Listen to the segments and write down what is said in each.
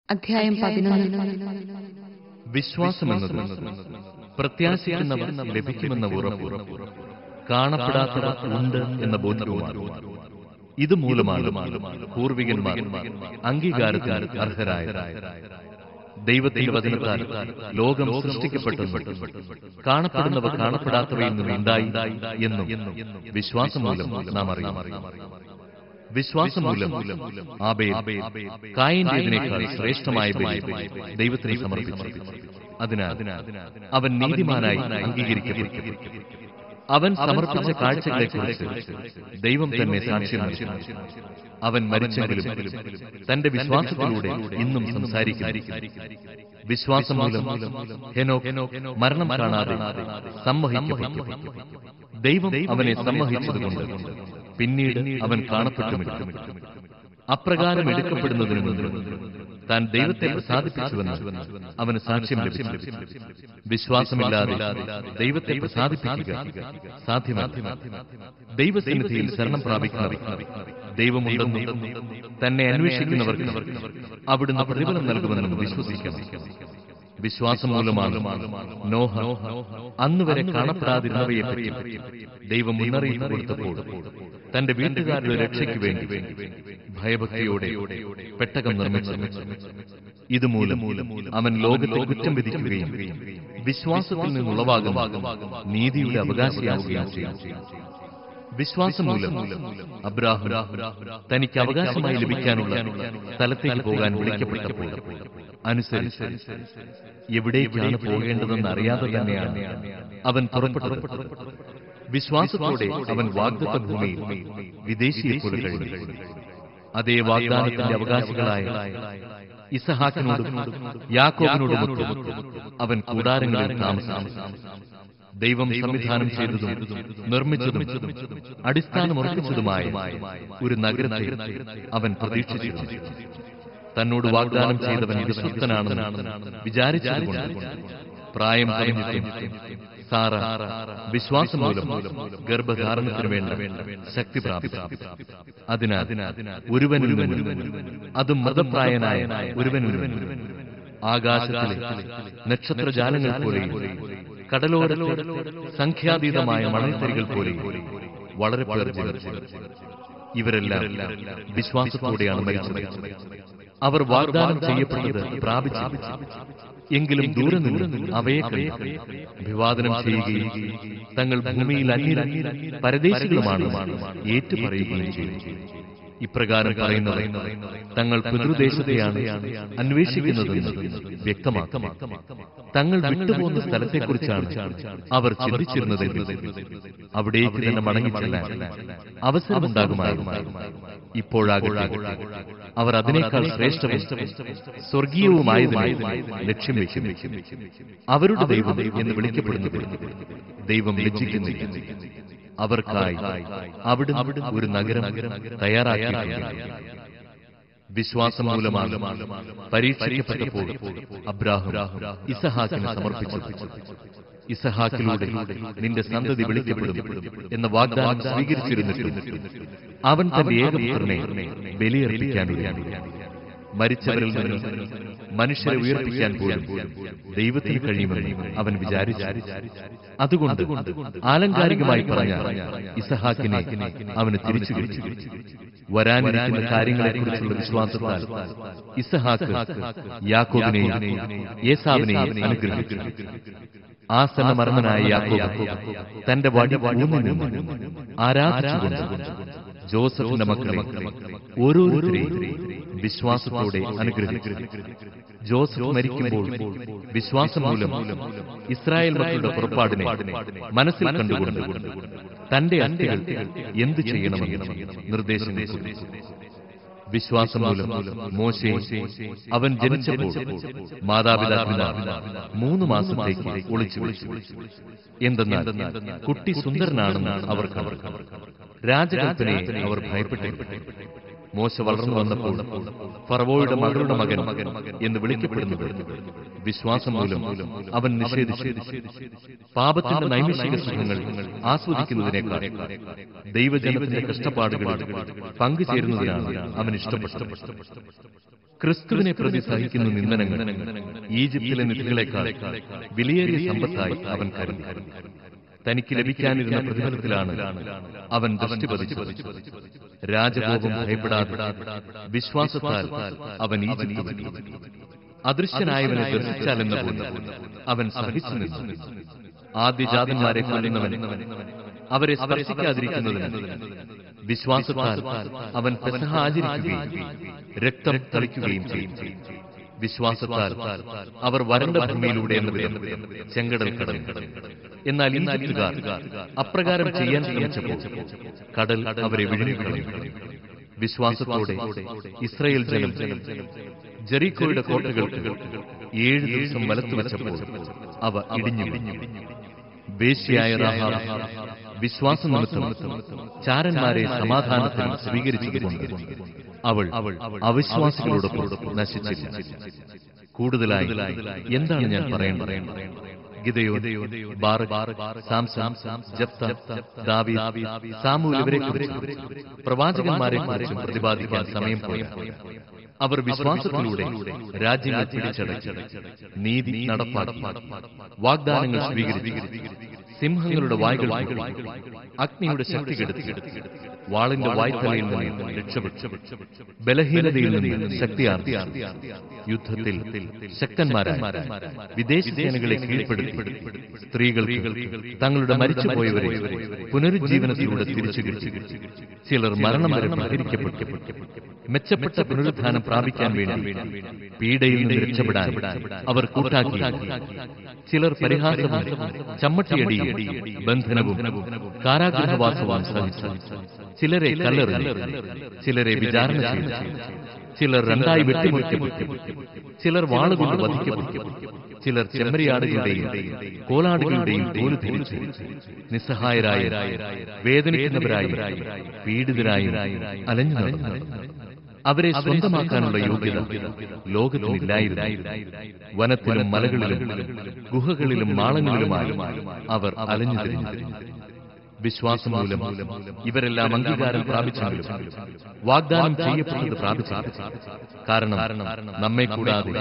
അധ്യായം 11. വിശ്വാസമെന്നത് പ്രത്യാശിക്കുന്നവർ ലഭിക്കുമെന്ന ഉറപ്പ്, കാണപ്പെടാത്തവർ ഉണ്ട് എന്ന ബോധ്യവുമാണ്. ഇതുമൂലമാണ് പൂർവികന്മാർ അംഗീകാരത്തിന് അർഹരായത്. ദൈവത്തിന്റെ വചനത്താൽ ലോകം സൃഷ്ടിക്കപ്പെട്ടെന്നും കാണപ്പെടുന്നവ കാണപ്പെടാത്തവയിൽ നിന്നുണ്ടായി എന്നും വിശ്വാസം മൂലം നാം അറിയാം. വിശ്വാസം മൂലം ആബേൽ കായീന്റേതിനേക്കാൾ ശ്രേഷ്ഠമായ ബലി ദൈവത്തിന് സമർപ്പിച്ചു. അതിനാൽ അവൻ നീതിമാനായി അംഗീകരിക്കപ്പെട്ടു. അവൻ സമർപ്പിച്ച കാഴ്ചകളെക്കുറിച്ച് ദൈവം തന്നെ സാക്ഷ്യം നൽകി. അവൻ മരിച്ചെങ്കിലും തന്റെ വിശ്വാസത്തിലൂടെ ഇന്നും സംസാരിക്കുന്നു. വിശ്വാസം മൂലം ഹെനോക്ക് മരണം കാണാതെ സമ്മഹിക്കപ്പെട്ടു. ദൈവം അവനെ സമ്മഹിച്ചതുകൊണ്ട് പിന്നീട് അവൻ കാണപ്പെട്ടുമില്ല. അപ്രകാരം എടുക്കപ്പെടുന്നതിനു മുമ്പ് താൻ ദൈവത്തെ പ്രസാദിപ്പിച്ചുവെന്ന് അവന് സാക്ഷ്യം ലഭിച്ചു. വിശ്വാസമില്ലാതെ ദൈവത്തെ പ്രസാദിപ്പിക്കുക സാധ്യമല്ല. ദൈവസന്നിധിയിൽ ശരണം പ്രാപിക്കുന്നവർ ദൈവമുണ്ടെന്നും തന്നെ അന്വേഷിക്കുന്നവർക്ക് അവിടുന്ന് പ്രതിഫലം നൽകുമെന്നും വിശ്വസിക്കണം. വിശ്വാസം മൂലമാണ് നോഹ അന്നുവരെ കാണപ്പെടാതിരുന്നവയെപ്പറ്റി ദൈവം മുന്നറിയിപ്പ് കൊടുത്തപ്പോൾ തന്റെ വീട്ടുകാരുടെ രക്ഷയ്ക്ക് വേണ്ടി ഭയഭക്തിയോടെ പെട്ടകം നിർമ്മിച്ചു. ഇതുമൂലം അവൻ ലോകത്തെ കുറ്റം വിധിക്കുകയും വിശ്വാസത്തിൽ നിന്നുളവാകുന്ന നീതിയുടെ അവകാശിയാവുകയും ചെയ്യും. വിശ്വാസം മൂലം അബ്രാഹാം തനിക്ക് അവകാശമായി ലഭിക്കാനുള്ള സ്ഥലത്തേക്ക് പോകാൻ വിളിക്കപ്പെട്ടപ്പോൾ അനുസരിച്ച് എവിടേക്കാണ് പോകേണ്ടതെന്ന് അറിയാതെ തന്നെയാണ് അവൻ പുറപ്പെട്ടത്. വിശ്വാസത്തോടെ അവൻ വാഗ്ദത്ത ഭൂമിയിൽ വിദേശിയെപ്പോലെ കഴിഞ്ഞു. അതേ വാഗ്ദാനത്തിന്റെ അവകാശികളായ ഇസഹാക്കിനോടും യാക്കോബിനോടുമൊത്ത് അവൻ കൂടാരങ്ങളിൽ താമസിച്ചു. ദൈവം സംവിധാനം ചെയ്തതും നിർമ്മിച്ചതും അടിസ്ഥാനമുറപ്പിച്ചതുമായ ഒരു നഗരത്തെ അവൻ പ്രതീക്ഷിച്ചിരുന്നു. തന്നോട് വാഗ്ദാനം ചെയ്തവൻ വിശ്വസ്തനാണെന്ന് വിചാരിച്ചതുകൊണ്ട് പ്രായം കഴിഞ്ഞിട്ടും സാറ വിശ്വാസം മൂലം ഗർഭധാരണത്തിനു വേണ്ട ശക്തി പ്രാപിച്ചു. അതിനാൽ ഒരുവനിൽ നിന്നും, അതും മൃതപ്രായനായ ഒരുവനിൽ നിന്നും, ആകാശത്തിലെ നക്ഷത്രജാലങ്ങൾ പോലെയും കടലോരത്തെ സംഖ്യാതീതമായ മണൽത്തരികൾ പോലെയും വളരെ പേർ ജനിച്ചു. ഇവരെല്ലാം വിശ്വാസത്തോടെയാണ് മരിച്ചത്. അവർ വാഗ്ദാനം ചെയ്യപ്പെട്ടത് പ്രാപിച്ചു. എങ്കിലും ദൂരെ നിന്ന് അവയെ കണ്ട് അഭിവാദനം ചെയ്യുകയും തങ്ങൾ ഭൂമിയിൽ അന്യരും പരദേശികളുമാണ് ഏറ്റുപറയുകയും ചെയ്തു. ഇപ്രകാരം പറയുന്നവർ തങ്ങൾ പിതൃദേശത്തെയാണ് അന്വേഷിക്കുന്നതെന്ന് വ്യക്തമാക്കും. തങ്ങൾ വിട്ടുപോകുന്ന സ്ഥലത്തെക്കുറിച്ചാണ് അവർ ചിന്തിച്ചിരുന്നതെങ്കിൽ അവിടേക്ക് തന്നെ മടങ്ങിച്ചെല്ലാൻ അവസരമുണ്ടാകുമായിരുന്നു. ഇപ്പോഴാകട്ടെ അവർ അതിനേക്കാൾ ശ്രേഷ്ഠവും സ്വർഗീയവുമായതിനെ ലക്ഷ്യം വയ്ക്കും. അവരുടെ ദൈവം എന്ന് വിളിക്കപ്പെടുന്നത് ദൈവം ലജ്ജിക്കുന്നില്ല. അവർക്കായി അവിടുന്ന് ഒരു നഗരം തയ്യാറാക്കിയിട്ടുണ്ട്. വിശ്വാസം മൂലമാണ് പരീക്ഷിക്കപ്പെട്ടപ്പോൾ അബ്രാഹാം ഇസഹാക്കിനെ സമർപ്പിച്ചു. ഇസഹാക്കിലൂടെ നിന്റെ സന്തതി വിളിക്കപ്പെടും എന്ന വാഗ്ദാനം സ്വീകരിച്ചിരുന്നിട്ടും അവൻ തന്റെ ഏകപുത്രനെ ബലിയർപ്പിക്കാനില്ല. മരിച്ചവരിൽ നിന്ന് മനുഷ്യരെ ഉയർപ്പിക്കാൻ പോലും ദൈവത്തിന് കഴിയുമെന്ന് അവൻ വിചാരിച്ചു. അതുകൊണ്ട് ആലങ്കാരികമായി പറഞ്ഞ ഇസഹാക്കിനെ അവന് തിരിച്ചു കിട്ടി. വരാനിരിക്കുന്ന കാര്യങ്ങളെക്കുറിച്ചുള്ള വിശ്വാസത്താൽ ഇസഹാക്ക് യാക്കോബിനെയും ഏസാവിനെയും അനുഗ്രഹിച്ചു. ആസന്നമർമ്മനായ യാക്കോബ് തന്റെ വടി ഊന്നി നിന്ന് ആരാധിച്ചുകൊണ്ട് ജോസഫിന്റെ മക്കളെ ഓരോരുത്തരെയും വിശ്വാസത്തോടെ അനുഗ്രഹിച്ചു. ജോസഫ് മരിക്കുമ്പോൾ വിശ്വാസം മൂലം ഇസ്രായേൽ മക്കളുടെ പുറപ്പാടിനെ മനസ്സിൽ കണ്ടുകൊണ്ട് തന്റെ അസ്ഥികൾ എന്തു ചെയ്യണമെന്ന് നിർദ്ദേശം കൊടുത്തു. വിശ്വാസം മൂലം മോശെ അവൻ ജനിച്ചപ്പോൾ മാതാപിതാക്കന്മാർ 3 മാസത്തേക്ക് ഒളിച്ചു വിളിച്ചു. എന്തെന്നാൽ കുട്ടി സുന്ദരനാണെന്ന് അവർ കണ്ടു. രാജകൽപ്പനയെ അവർ ഭയപ്പെട്ടു. മോശ വളർന്നു വന്നപ്പോൾ ഫറവോയുടെ മകളുടെ മകൻ എന്ന് വിളിക്കപ്പെടുന്നത് വിശ്വാസം മൂലം അവൻ നിഷേധിച്ചു. പാപത്തിന്റെ നൈമിഷിക സുഖങ്ങൾ ആസ്വദിക്കുന്നതിനേക്കാൾ ദൈവജനത്തിന്റെ കഷ്ടപ്പാടുകളിൽ പങ്കുചേരുന്നതിനാണ് അവൻ ഇഷ്ടപ്പെട്ടത്. ക്രിസ്തുവിനെ പ്രതി സഹിക്കുന്ന നിന്ദനങ്ങൾ ഈജിപ്തിലെ നിധികളെക്കാൾ വിലയേറിയ സമ്പത്തായി അവൻ കരുതി. തനിക്ക് ലഭിക്കാനിരുന്ന പ്രതിഫലത്തിലാണ് അവൻ ദൃഷ്ടി പതിച്ചത്. രാജകോപം ഭയപ്പെടാതെ വിശ്വാസത്താൽ അവൻ ഈജിപ്ത് വിട്ടു. അദൃശ്യനായവനെ ദർശിച്ചാലെന്ന പോലെ അവൻ സഹിച്ചു നിന്നു. ആദ്യജാതന്മാരെ കൊല്ലുന്നവൻ അവരെ സ്പർശിക്കാതിരിക്കുന്നതിന് വിശ്വാസത്താൽ അവൻ പെസഹ ആചരിക്കുകയും രക്തം തളിക്കുകയും ചെയ്യും. വിശ്വാസത്താൽ അവർ വരണ്ട ഭൂമിയിലൂടെ എന്ന വിധം ചെങ്കടൽ കടന്നു. എന്നാൽ ഈജിപ്തുകാർ അപ്രകാരം ചെയ്യാൻ ശ്രമിച്ചപ്പോൾ കടൽ അവരെ വിഴുങ്ങിക്കളഞ്ഞു. വിശ്വാസത്തോടെ ഇസ്രായേൽ ജനം ജെറിക്കോയുടെ കോട്ടകൾക്ക് 7 ദിവസം വലത്തുവച്ചപ്പോൾ അവ ഇടിഞ്ഞു. വേശ്യയായ രാഹാബ് വിശ്വാസനിമിത്തം ചാരന്മാരെ സമാധാനത്തിൽ സ്വീകരിച്ചതുകൊണ്ട് അവൾ അവിശ്വാസികളോടൊപ്പം നശിച്ചില്ല. കൂടുതലായി എന്താണ് ഞാൻ പറയേണ്ടത്? ഗിദെയോൻ, ബാറക്, സാംസൺ, ജെഫ്ത, ദാവീദ്, സാമൂൽ ഇവരെക്കുറിച്ചും പ്രവാചകന്മാരെക്കുറിച്ചും പ്രതിപാദിക്കാൻ സമയം പോയി. അവർ വിശ്വാസത്തിലൂടെ രാജ്യങ്ങൾ പിടിച്ചടക്കി, നീതി നടപ്പാക്കി, വാഗ്ദാനങ്ങൾ സ്വീകരിച്ചു, സിംഹങ്ങളുടെ വായ്കൾ, അഗ്നിയുടെ ശക്തി കെടുത്തി, വാളിന്റെ വായ്ത്തലയിൽ നിന്ന് രക്ഷപ്പെട്ടു, ബലഹീനതയിൽ നിന്ന് ശക്തിയാർത്തി, യുദ്ധത്തിൽ ശക്തന്മാരായ വിദേശ സേനകളെ കീഴ്പ്പെടുത്തി, സ്ത്രീകൾക്ക് തങ്ങളുടെ മരിച്ചുപോയവരെ പുനരുജ്ജീവനത്തിലൂടെ തിരിച്ചു കിട്ടി. ചിലർ മരണം വരെ പ്രഹരിക്കപ്പെട്ടു. മെച്ചപ്പെട്ട പുനരുദ്ധാനം പ്രാപിക്കാൻ വേണ്ടി പീഡയിൽ നിന്ന് രക്ഷപ്പെടാൻ അവർ കൂട്ടാക്കി. ചിലർ പരിഹാസവും ചമ്മട്ടിയടിയും ബന്ധനവും കാരാഗൃഹവാസവും സഹിച്ചു. ചിലരെ കല്ലെറിഞ്ഞു, ചിലരെ വിചാരണ ചെയ്തു, ചിലർ 2 വെട്ടിമുറിക്കപ്പെട്ടു, ചിലർ വാളുകൊണ്ട് വധിക്കപ്പെട്ടു, ചിലർ ചെമ്മരിയാടുകളുടെയും കോലാടുകളുടെയും തോല് ധരിച്ചു. നിസ്സഹായരായ, വേദനിക്കുന്നവരായി, പീഡിതരായും അലഞ്ഞു നടന്നു. അവരെ സ്വന്തമാക്കാനുള്ള യോഗ്യത ലോകത്തിനില്ലായിരുന്നു. വനത്തിലും മലകളിലും ഗുഹകളിലും മാളങ്ങളിലുമായി അവർ അലഞ്ഞു തിരിഞ്ഞു. വിശ്വാസം മൂലം ഇവരെല്ലാം അംഗീകാരം പ്രാപിച്ചെങ്കിലും വാഗ്ദാനം ചെയ്യപ്പെട്ടത് പ്രാപിച്ചില്ല. കാരണം നമ്മെ കൂടാതെ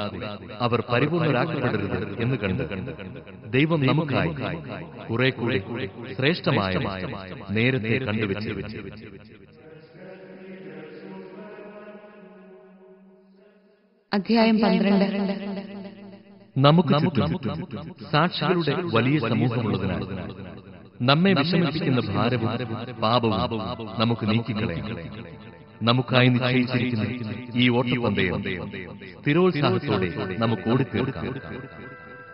അവർ പരിപൂർണരാക്കപ്പെടരുത് എന്ന് കണ്ട് ദൈവം നമുക്കായി കുറെ കൂടെ ശ്രേഷ്ഠമായ നേരത്തെ കണ്ടുവെച്ചു. അധ്യായം 12. നമുക്ക് ചുറ്റും സാക്ഷികളുടെ വലിയ സമൂഹമുള്ളതിനാൽ നമ്മെ വിഷമിപ്പിക്കുന്ന ഭാരവും പാപവും നമുക്ക് നീക്കിക്കളയാം. നമുക്കായി നിശ്ചയിച്ചിരിക്കുന്ന ഈ ഓട്ടപ്പന്തയം സ്ഥിരോത്സാഹത്തോടെ നമുക്ക് ഓടിത്തീർക്കാം.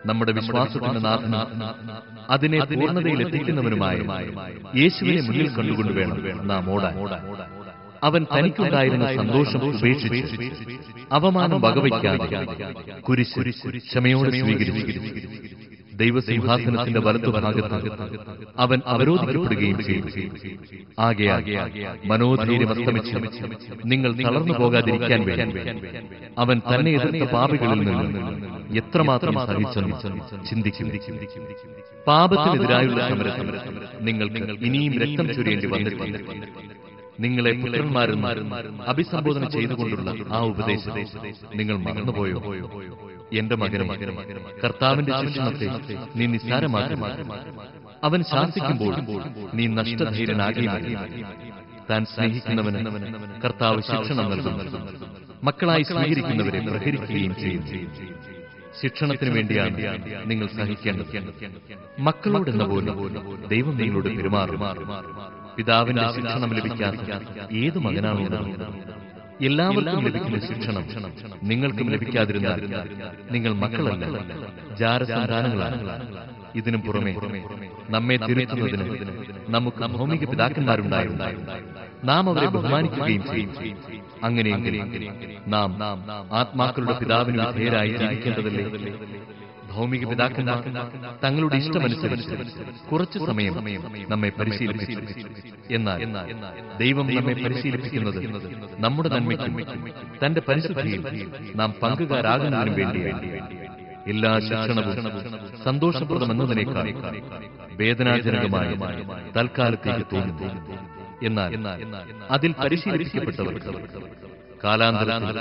നമ്മുടെ വിശ്വാസത്തിന്റെ നാഥനും അതിനെ പൂർണ്ണതയിലെത്തിക്കുന്നവനുമായ യേശുവിനെ മുന്നിൽ കണ്ടുകൊണ്ട് വേണം നാം ഓടാൻ. അവൻ തനിക്കുണ്ടായിരുന്ന സന്തോഷം ഉപേക്ഷിച്ച് അവമാനം വകവയ്ക്കാതെ കുരിശ് ക്ഷമയോടെ സ്വീകരിച്ചു. ദൈവസിംഹാസനത്തിന്റെ വലത്തുഭാഗത്ത് അവൻ അവരോധിക്കപ്പെടുകയും ചെയ്തു. ആകയാൽ മനോധൈര്യം അസ്തമിച്ച് നിങ്ങൾ തളർന്നു പോകാതിരിക്കാൻ വേണ്ടി അവൻ തന്നെ എതിർത്ത പാപികളിൽ നിന്ന് എത്രമാത്രം സഹിച്ചെന്ന് ചിന്തിക്കും. പാപത്തിനെതിരായുള്ള സമരത്തിൽ നിങ്ങൾക്ക് ഇനിയും രക്തം ചൊരിയേണ്ടി വന്നിട്ടില്ല. നിങ്ങളെ പുത്രന്മാരെന്ന് അഭിസംബോധന ചെയ്തുകൊണ്ടുള്ള ആ ഉപദേശം നിങ്ങൾ മറന്നുപോയോ? എന്റെ മകനും കർത്താവിന്റെ ശിക്ഷണത്തെ നീ നിസ്സാരമാക്കി. അവൻ ശാസിക്കുമ്പോൾ നീ നഷ്ടധൈര്യനാകുകയില്ല. താൻ സ്നേഹിക്കുന്നവന് കർത്താവ് ശിക്ഷണം നൽകും. മക്കളായി സ്വീകരിക്കുന്നവരെ പ്രഹരിക്കുകയും ചെയ്യും. ശിക്ഷണത്തിനു വേണ്ടിയാണ് നിങ്ങൾ സഹിക്കേണ്ടത്. മക്കളോടെന്ന പോലെ ദൈവം നിങ്ങളോട് പെരുമാറും. പിതാവിന്റെ ശിക്ഷണം ലഭിക്കാത്ത ഏത് മകനാണുള്ളത്? എല്ലാവർക്കും ലഭിക്കുന്ന ശിക്ഷണം നിങ്ങൾക്കും ലഭിക്കാതിരുന്നാൽ നിങ്ങൾ മക്കളല്ല, ജാരസന്താനങ്ങളാണ്. ഇതിനു പുറമെ നമ്മെ തിരുത്തുന്നതിന് നമുക്ക് ഭൗമിക പിതാക്കന്മാരുണ്ടായിരുന്നു. നാം അവരെ ബഹുമാനിക്കുകയും ചെയ്യും. അങ്ങനെയെങ്കിൽ നാം ആത്മാക്കളുടെ പിതാവിന് വിധേയരായി ജീവിക്കേണ്ടതല്ലേ? ഭൗമിക പിതാക്കന്മാർ തങ്ങളുടെ ഇഷ്ടമനുസരിച്ച് കുറച്ചു സമയം നമ്മെ പരിശീലിപ്പിച്ചു. എന്നാൽ ദൈവം നമ്മെ പരിശീലിപ്പിക്കുന്നത് നമ്മുടെ നന്മയ്ക്കും തന്റെ പരിശുദ്ധിയിൽ നാം പങ്കുകാരാകുന്നതിനും വേണ്ടിയാണ്. എല്ലാ ശിക്ഷണവും സന്തോഷപ്രദമെന്നതിനേക്കാൾ വേദനാജനകമായ തൽക്കാലത്തേക്ക് തോന്നുന്നു. എന്നാൽ അതിൽ പരിശീലിപ്പിക്കപ്പെട്ടവർക്ക് കാലാന്തരത്തിൽ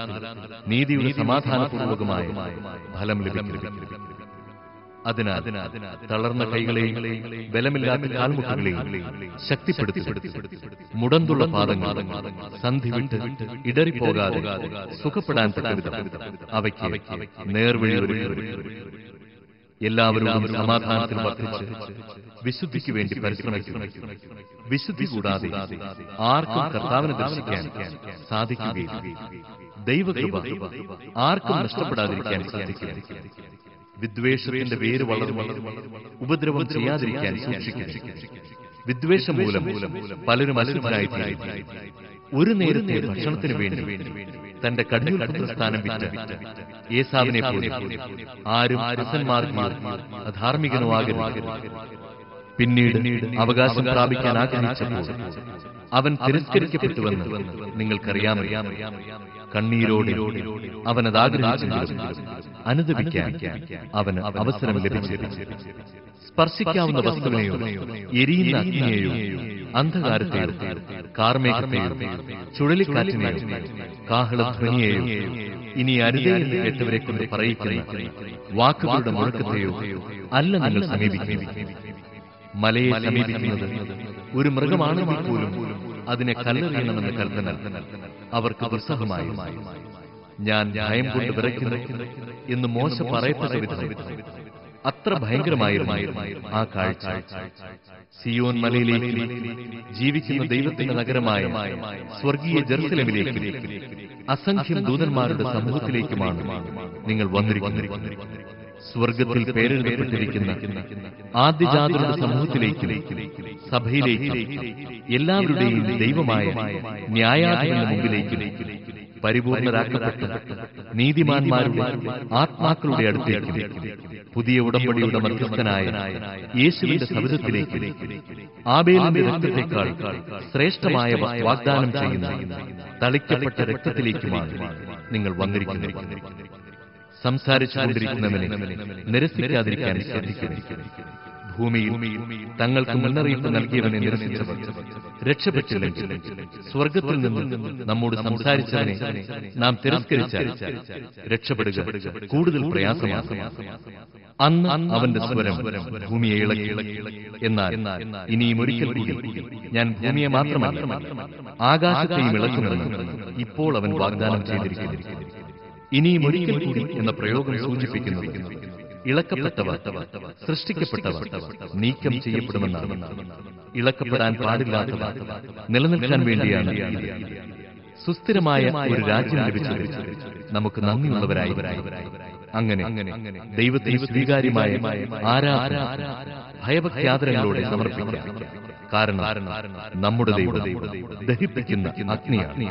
നീതിയുടെ സമാധാനപൂർവകമായ ഫലം ലഭിക്കും. അതിനാൽ തളർന്ന കൈകളെയും ബലമില്ലാത്ത കാൽമുട്ടുകളെയും ശക്തിപ്പെടുത്തി മുടന്തുള്ള പാദങ്ങൾ സന്ധി വിട്ട് ഇടറിപ്പോകാതെ സുഖപ്പെടാൻ തക്കവിധം അവയ്ക്ക് നേർവഴി ഒരുക്കുക. എല്ലാവരോടും സമാധാനത്തിൽ വർദ്ധിച്ച് വിശുദ്ധിക്ക് വേണ്ടി പരിശ്രമിക്കുക. വിശുദ്ധി കൂടാതെ ആർക്കും കർത്താവിനെ ദർശിക്കാൻ സാധിക്കുകയില്ല. ദൈവകൃപ ആർക്കും നഷ്ടപ്പെടാതിരിക്കാൻ സാധിക്കില്ല. വിദ്വേഷത്തിന്റെ വേര് വളർന്നു ഉപദ്രവം ചെയ്യാതിരിക്കാൻ സൂക്ഷിക്കുക. വിദ്വേഷം മൂലം പലരും അശുദ്ധരായി ഒരു നേരത്തെ ഭക്ഷണത്തിന് വേണ്ടി തന്റെ കടിഞ്ഞൂൽ സ്ഥാനം വിറ്റ ഏസാവിനെ പോലെ ആരും അസന്മാർഗിയോ അധാർമികനോ ആകരുത്. പിന്നീട് അവകാശം പ്രാപിക്കാൻ ആഗ്രഹിച്ചപ്പോൾ അവൻ തിരസ്കരിക്കപ്പെട്ടുവെന്ന് നിങ്ങൾക്കറിയാമറിയാം. കണ്ണീരോടെ അവൻ അതാഗ്രഹിച്ചെങ്കിലും അനുദപിക്കാൻ അവന് അവസരം ലഭിച്ചു. സ്പർശിക്കാവുന്ന വസ്തുവിനെയോ എരിയുന്ന അഗ്നിയെയോ അന്ധകാരത്തെയോ കാർമേഘത്തെയോ ചുഴലിക്കാറ്റിനെയോ കാഹളധ്വനിയെയോ ഇനി അരുതേ എന്ന് കേട്ടവരെ കൊണ്ട് പറയിക്കുന്ന വാക്കുകളുടെ മുഴക്കത്തെയോ അല്ല നിങ്ങൾ സമീപിക്കുന്നത്. മലയെ സമീപിക്കുന്നത് ഒരു മൃഗമാണെങ്കിൽ പോലും അതിനെ കല്ലെറിയണമെന്ന കൽപ്പന അവർക്ക് ദുസ്സഹമായി. ഞാൻ ഭയം കൊണ്ട് വിറയ്ക്കുന്നു എന്ന് മോശ പറയപ്പെട്ട വിധം അത്ര ഭയങ്കരമായിരുന്നു ആ കാഴ്ച. സിയോൻ മലയിലേക്ക്, ജീവിക്കുന്ന ദൈവത്തിന്റെ നഗരമായ സ്വർഗീയ ജെറുസലേമിലേക്ക്, അസംഖ്യം ദൂതന്മാരുടെ സമൂഹത്തിലേക്കുമാണ് നിങ്ങൾ വന്നിരിക്കുന്നത്. സ്വർഗത്തിൽ പേരെഴുതപ്പെട്ടിരിക്കുന്ന ആദ്യജാതരുടെ സമൂഹത്തിലേക്ക്, സഭയിലേക്ക്, എല്ലാവരുടെയും ദൈവമായ ന്യായാധിപന്റെ മുമ്പിലേക്ക്, പരിപൂർണരാക്കപ്പെട്ട നീതിമാന്മാരുടെ ആത്മാക്കളുടെ അടുത്തേക്ക്, പുതിയ ഉടമ്പടിയുടെ മധ്യസ്ഥനായ യേശുവിന്റെ സവിധത്തിലേക്ക്, ആബേലിന്റെ രക്തത്തെക്കാൾ ശ്രേഷ്ഠമായ വാഗ്ദാനം ചെയ്യുന്ന തളിക്കപ്പെട്ട രക്തത്തിലേക്കുമാണ് നിങ്ങൾ വന്നിരിക്കുന്നത്. സംസാരിച്ചുകൊണ്ടിരിക്കുന്നവനെ നിരസിക്കാതിരിക്കാൻ ശ്രദ്ധിക്കുന്നു. ഭൂമിയിൽ തങ്ങൾക്ക് മുന്നറിയിപ്പ് നൽകിയവനെ നിരസിച്ചവർ രക്ഷപ്പെട്ടില്ലെങ്കിൽ, സ്വർഗത്തിൽ നിന്ന് നമ്മോട് സംസാരിച്ചവനെ നാം തിരസ്കരിച്ചാൽ രക്ഷപ്പെടുക കൂടുതൽ പ്രയാസമാണ്. അന്ന് അവന്റെ സ്വരം ഭൂമിയെ ഇളക്കി. എന്നാൽ ഇനിയും ഒരിക്കൽ കൂടി ഞാൻ ഭൂമിയെ മാത്രമല്ല ആകാശത്തെയും ഇളക്കുമെന്ന് ഇപ്പോൾ അവൻ വാഗ്ദാനം ചെയ്തിരിക്കുന്നു. ഇനിയും ഒരിക്കൽ കൂടി എന്ന പ്രയോഗം സൂചിപ്പിക്കുന്നത് ഇളക്കപ്പെട്ടവർ, സൃഷ്ടിക്കപ്പെട്ടവർ നീക്കം ചെയ്യപ്പെടുമെന്നാണ്. ഇളക്കപ്പെടാൻ പാടില്ലാത്തവ നിലനിൽക്കാൻ വേണ്ടിയാണ്. സുസ്ഥിരമായ ഒരു രാജ്യം ലഭിച്ചത് നമുക്ക് നന്ദിയുള്ളവരായി. അങ്ങനെ ദൈവത്തിന് സ്വീകാര്യമായ ആരാധന ഭയഭക്ത്യാദരങ്ങളോടെ സമർപ്പിക്കാം. കാരണം നമ്മുടെ ദൈവം ദഹിപ്പിക്കുന്ന അഗ്നിയാണ്.